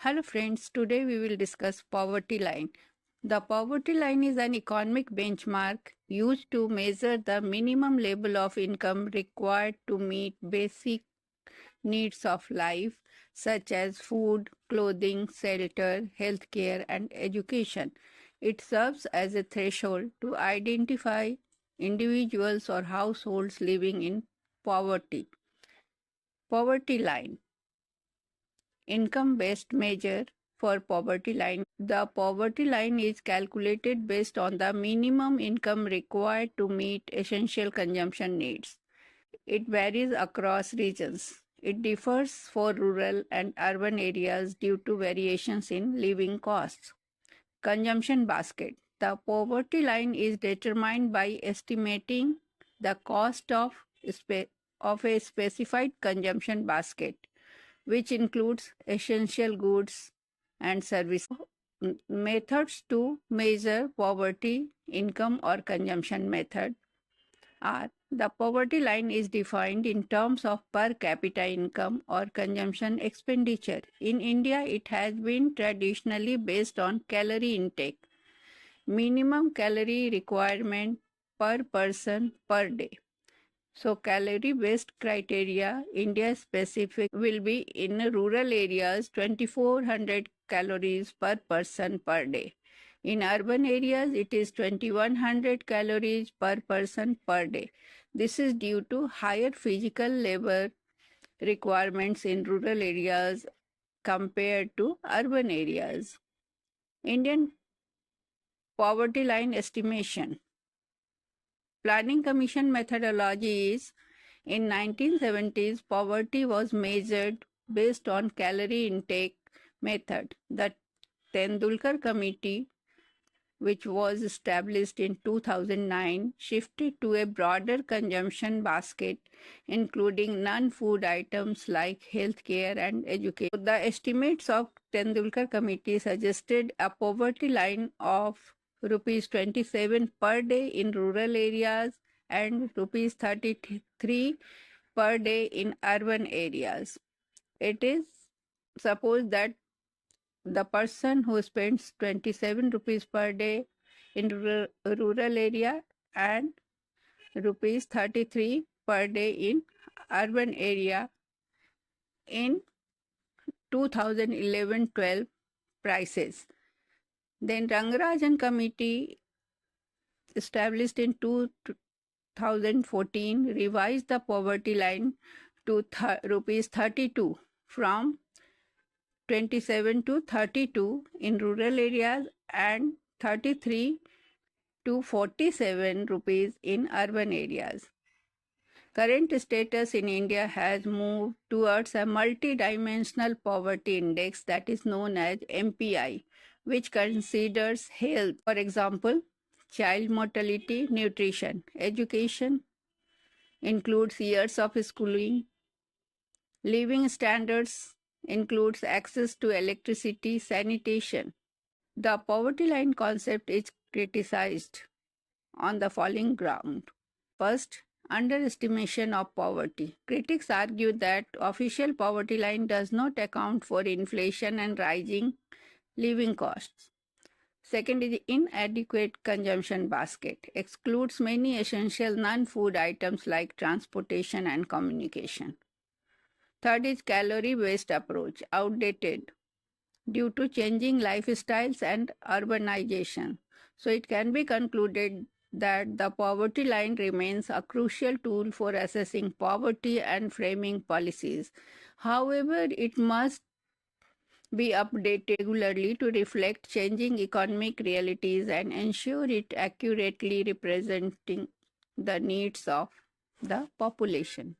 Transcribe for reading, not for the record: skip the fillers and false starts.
Hello friends, today we will discuss poverty line. The poverty line is an economic benchmark used to measure the minimum level of income required to meet basic needs of life such as food, clothing, shelter, healthcare and education. It serves as a threshold to identify individuals or households living in poverty. Poverty line. Income-based measure for poverty line. The poverty line is calculated based on the minimum income required to meet essential consumption needs. It varies across regions. It differs for rural and urban areas due to variations in living costs. Consumption basket. The poverty line is determined by estimating the cost of a specified consumption basket, which includes essential goods and services. Methods to measure poverty, income, or consumption method are the poverty line is defined in terms of per capita income or consumption expenditure. In India, it has been traditionally based on calorie intake, minimum calorie requirement per person per day. So calorie-based criteria, India specific, will be in rural areas 2400 calories per person per day. In urban areas, it is 2100 calories per person per day. This is due to higher physical labor requirements in rural areas compared to urban areas. Indian poverty line estimation. Planning Commission methodology is in 1970s poverty was measured based on calorie intake method. The Tendulkar Committee, which was established in 2009, shifted to a broader consumption basket including non-food items like healthcare and education. The estimates of Tendulkar Committee suggested a poverty line of rupees 27 per day in rural areas and rupees 33 per day in urban areas. It is supposed that the person who spends 27 rupees per day in rural area and rupees 33 per day in urban area in 2011-12 prices. Then Rangarajan Committee, established in 2014, revised the poverty line to rupees 32 from 27 to 32 in rural areas and 33 to 47 rupees in urban areas. Current status in India has moved towards a multidimensional poverty index that is known as MPI, which considers health, for example, child mortality, nutrition, education, includes years of schooling, living standards, includes access to electricity, sanitation. The poverty line concept is criticized on the following ground. First, underestimation of poverty. Critics argue that official poverty line does not account for inflation and rising living costs. Second is inadequate consumption basket. Excludes many essential non-food items like transportation and communication. Third is calorie-based approach, outdated due to changing lifestyles and urbanization. So it can be concluded that the poverty line remains a crucial tool for assessing poverty and framing policies. However, it must be updated regularly to reflect changing economic realities and ensure it accurately representing the needs of the population.